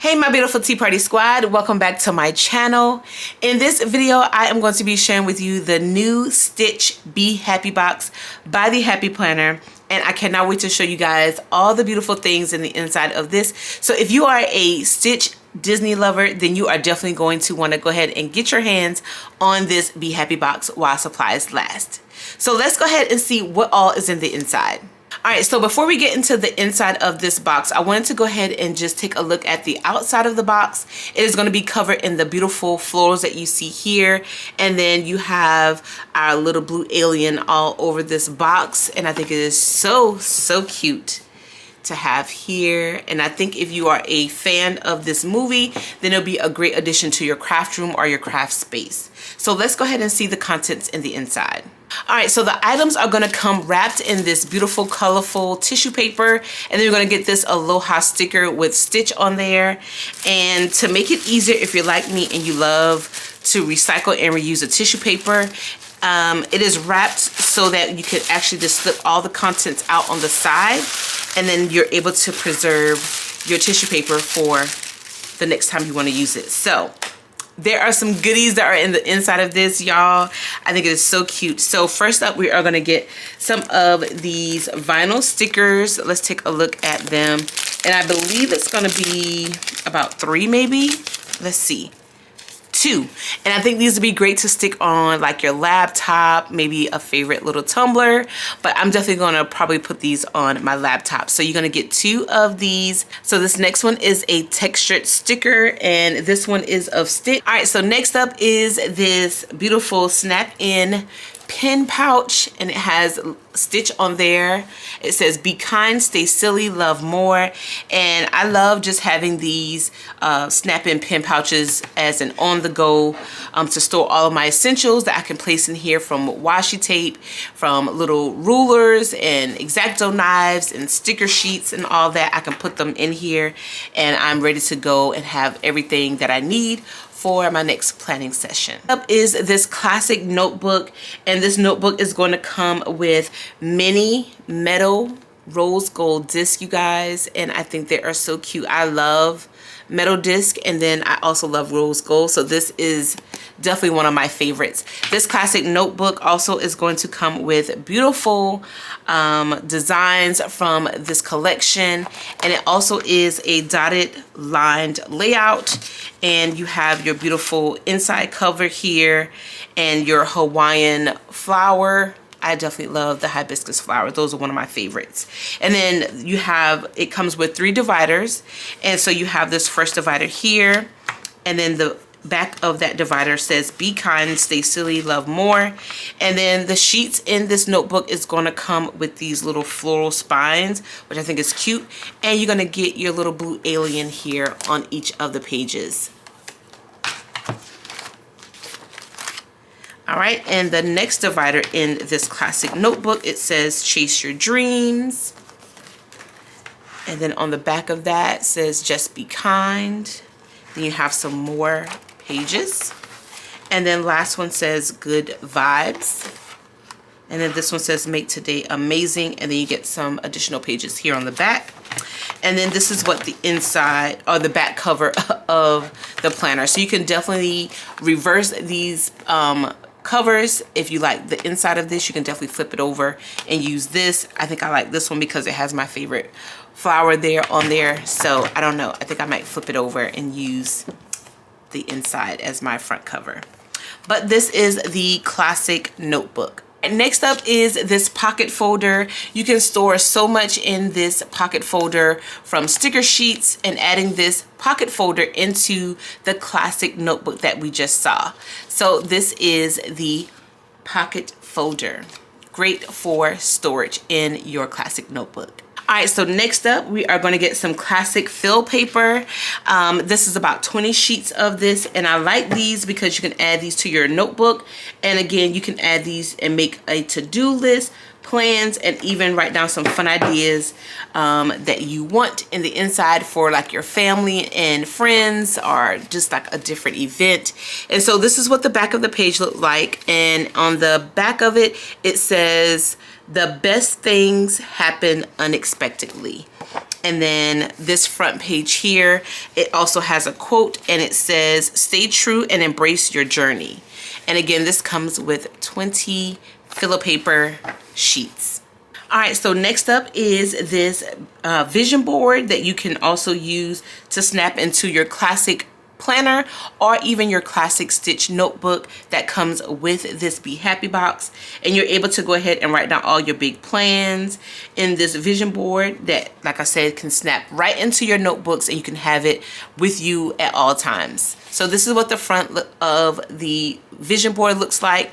Hey my beautiful Tea Party Squad, welcome back to my channel. In this video, I am going to be sharing with you the new Stitch Be Happy box by The Happy Planner. And I cannot wait to show you guys all the beautiful things in the inside of this. So if you are a Stitch Disney lover, then you are definitely going to want to go ahead and get your hands on this Be Happy box while supplies last. So let's go ahead and see what all is in the inside. Alright, so before we get into the inside of this box, I wanted to go ahead and just take a look at the outside of the box. It is going to be covered in the beautiful florals that you see here. And then you have our little blue alien all over this box. And I think it is so cute to have here. And I think if you are a fan of this movie, then it'll be a great addition to your craft room or your craft space. So let's go ahead and see the contents in the inside. Alright, so the items are going to come wrapped in this beautiful colorful tissue paper, and then you're going to get this Aloha sticker with Stitch on there. And to make it easier, if you're like me and you love to recycle and reuse a tissue paper, it is wrapped so that you can actually just slip all the contents out on the side, and then you're able to preserve your tissue paper for the next time you want to use it. So there are some goodies that are in the inside of this, y'all. I think it is so cute. So first up, we are going to get some of these vinyl stickers. Let's take a look at them. And I believe it's going to be about 3 maybe. Let's see. 2. And I think these would be great to stick on like your laptop, maybe a favorite little tumbler, but I'm definitely going to probably put these on my laptop. So you're going to get 2 of these. So this next one is a textured sticker, and this one is of Stitch. All right, so next up is this beautiful snap-in pen pouch, and it has Stitch on there. It says be kind, stay silly, love more. And I love just having these snap-in pen pouches as an on-the-go to store all of my essentials that I can place in here, from washi tape, from little rulers and X-Acto knives and sticker sheets and all that. I can put them in here and I'm ready to go and have everything that I need for my next planning session. Up is this classic notebook, and this notebook is going to come with mini metal rose gold discs, you guys, and I think they are so cute. I love metal disc, and then I also love rose gold, so this is definitely one of my favorites. This classic notebook also is going to come with beautiful designs from this collection, and it also is a dotted lined layout, and you have your beautiful inside cover here and your Hawaiian flower. I definitely love the hibiscus flower. Those are one of my favorites. And then you have, it comes with 3 dividers. And so you have this first divider here. And then the back of that divider says be kind, stay silly, love more. And then the sheets in this notebook is going to come with these little floral spines, which I think is cute. And you're going to get your little blue alien here on each of the pages. All right, and the next divider in this classic notebook, it says chase your dreams. And then on the back of that says just be kind. Then you have some more pages. And then last one says good vibes. And then this one says make today amazing. And then you get some additional pages here on the back. And then this is what the inside or the back cover of the planner. So you can definitely reverse these covers. If you like the inside of this, you can definitely flip it over and use this. I think I like this one because it has my favorite flower there on there. So I don't know, I think I might flip it over and use the inside as my front cover. But this is the classic notebook. Next up is this pocket folder. You can store so much in this pocket folder, from sticker sheets, and adding this pocket folder into the classic notebook that we just saw. So this is the pocket folder. Great for storage in your classic notebook. All right, so next up, we are going to get some classic fill paper. This is about 20 sheets of this, and I like these because you can add these to your notebook. And again, you can add these and make a to-do list, plans, and even write down some fun ideas that you want in the inside for like your family and friends, or just like a different event. And so this is what the back of the page looked like. And on the back of it, it says the best things happen unexpectedly. And then this front page here, it also has a quote, and it says, "Stay true and embrace your journey." And again, this comes with 20 filler paper sheets. All right, so next up is this vision board that you can also use to snap into your classic planner or even your classic stitch notebook that comes with this Be Happy box. And you're able to go ahead and write down all your big plans in this vision board that, like I said, can snap right into your notebooks, and you can have it with you at all times. So this is what the front of the vision board looks like.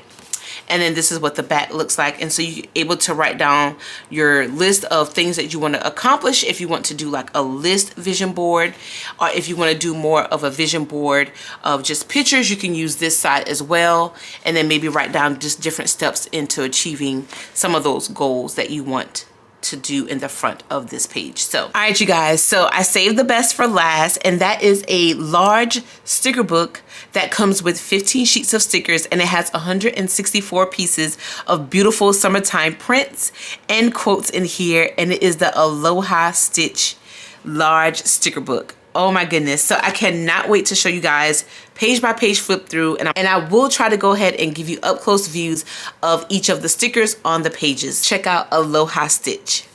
And then this is what the back looks like. And so you're able to write down your list of things that you want to accomplish if you want to do like a list vision board, or if you want to do more of a vision board of just pictures, you can use this side as well. And then maybe write down just different steps into achieving some of those goals that you want to do in the front of this page. So, all right, you guys, so I saved the best for last, and that is a large sticker book that comes with 15 sheets of stickers, and it has 164 pieces of beautiful summertime prints and quotes in here, and it is the Aloha Stitch large sticker book. Oh my goodness. So I cannot wait to show you guys page by page flip through, and I will try to go ahead and give you up close views of each of the stickers on the pages. Check out Aloha Stitch.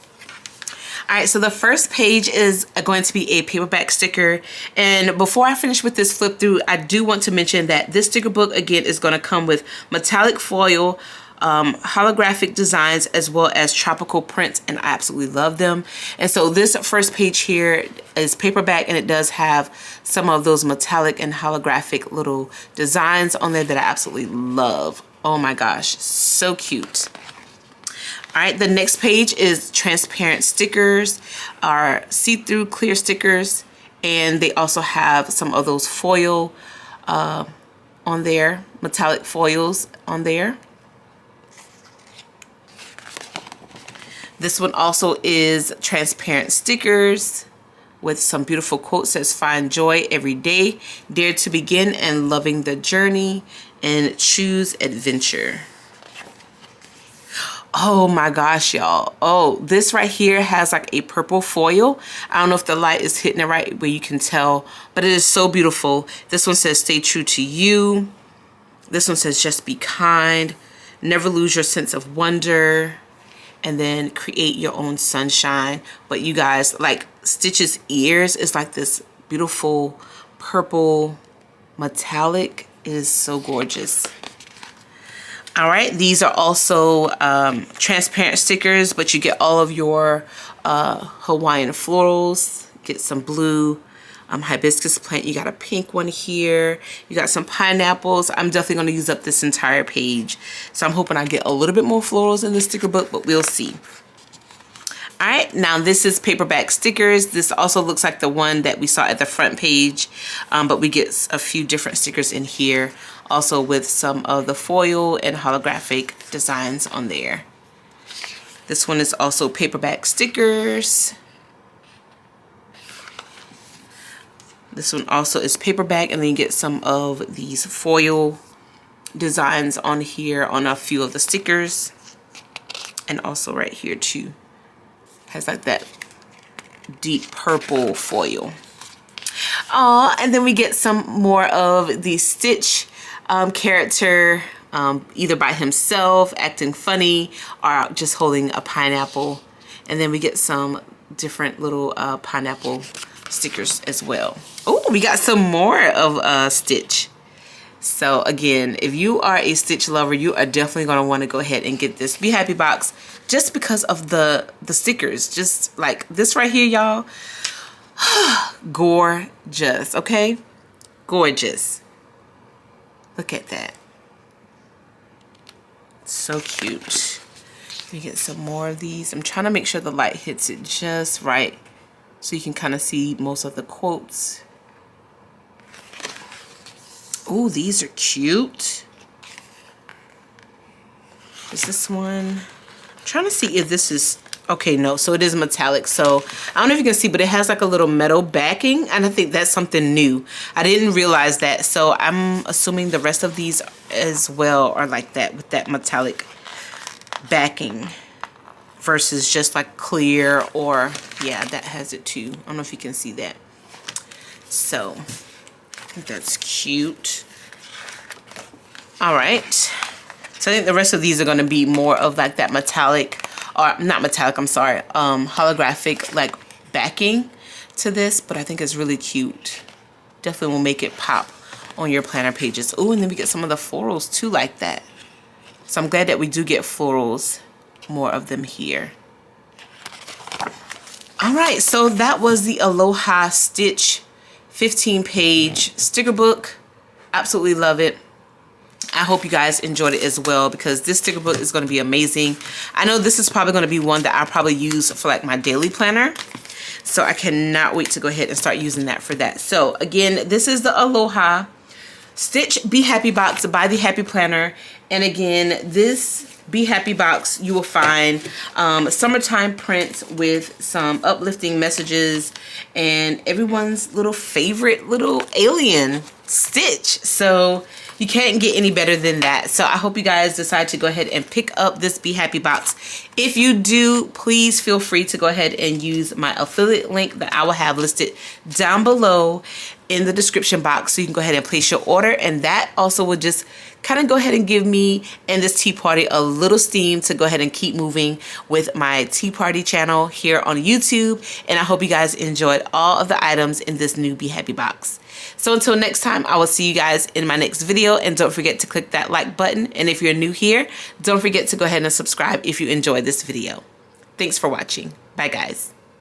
All right, so the first page is going to be a paperback sticker. And before I finish with this flip through, I do want to mention that this sticker book, again, is going to come with metallic foil, holographic designs, as well as tropical prints, and I absolutely love them. And so this first page here is paperback, and it does have some of those metallic and holographic little designs on there that I absolutely love. Oh my gosh, so cute. All right, the next page is transparent stickers, are see-through clear stickers, and they also have some of those foil on there, metallic foils on there. This one also is transparent stickers with some beautiful quotes. Says, "Find joy every day, dare to begin and loving the journey, and choose adventure." Oh my gosh, y'all. Oh, this right here has like a purple foil. I don't know if the light is hitting it right where you can tell, but it is so beautiful. This one says, "Stay true to you." This one says, "Just be kind, never lose your sense of wonder, and then create your own sunshine." But you guys, like Stitch's ears is like this beautiful purple metallic. It is so gorgeous. All right, these are also transparent stickers, but you get all of your Hawaiian florals. Get some blue hibiscus plant. You got a pink one here. You got some pineapples. I'm definitely going to use up this entire page. So I'm hoping I get a little bit more florals in the sticker book, but we'll see. All right, now this is paperback stickers. This also looks like the one that we saw at the front page, but we get a few different stickers in here, also with some of the foil and holographic designs on there. This one is also paperback stickers. This one also is paperback, and then you get some of these foil designs on here on a few of the stickers, and also right here too. Has like that deep purple foil. And then we get some more of the Stitch character, either by himself, acting funny, or just holding a pineapple. And then we get some different little pineapple stickers as well. Oh, we got some more of Stitch. So again, if you are a Stitch lover, you are definitely going to want to go ahead and get this Be Happy box just because of the stickers. Just like this right here, y'all. Gorgeous, okay? Gorgeous. Look at that. So cute. Let me get some more of these. I'm trying to make sure the light hits it just right so you can kind of see most of the quotes. Oh, these are cute. Is this one? I'm trying to see if this is, okay, no, so it is metallic. So I don't know if you can see, but it has like a little metal backing, and I think that's something new. I didn't realize that, so I'm assuming the rest of these as well are like that, with that metallic backing. versus just like clear, or yeah, that has it too. I don't know if you can see that. So I think that's cute. All right, so I think the rest of these are going to be more of like that metallic, or not metallic, I'm sorry, holographic like backing to this, but I think it's really cute. Definitely will make it pop on your planner pages. Oh, and then we get some of the florals too like that. So I'm glad that we do get florals, more of them here. All right, so that was the Aloha Stitch 15-page sticker book. Absolutely love it. I hope you guys enjoyed it as well, because this sticker book is going to be amazing. I know this is probably going to be one that I'll probably use for like my daily planner. So I cannot wait to go ahead and start using that for that. So again, this is the Aloha Stitch Be Happy box by The Happy Planner. And again, this Be Happy box, you will find summertime prints with some uplifting messages and everyone's little favorite little alien, Stitch. So you can't get any better than that. So I hope you guys decide to go ahead and pick up this Be Happy box. If you do, please feel free to go ahead and use my affiliate link that I will have listed down below in the description box, so you can go ahead and place your order. And that also will just kind of go ahead and give me and this tea party a little steam to go ahead and keep moving with my tea party channel here on YouTube. And I hope you guys enjoyed all of the items in this new Be Happy box. So until next time, I will see you guys in my next video. And don't forget to click that like button. And if you're new here, don't forget to go ahead and subscribe if you enjoyed this video. Thanks for watching. Bye, guys.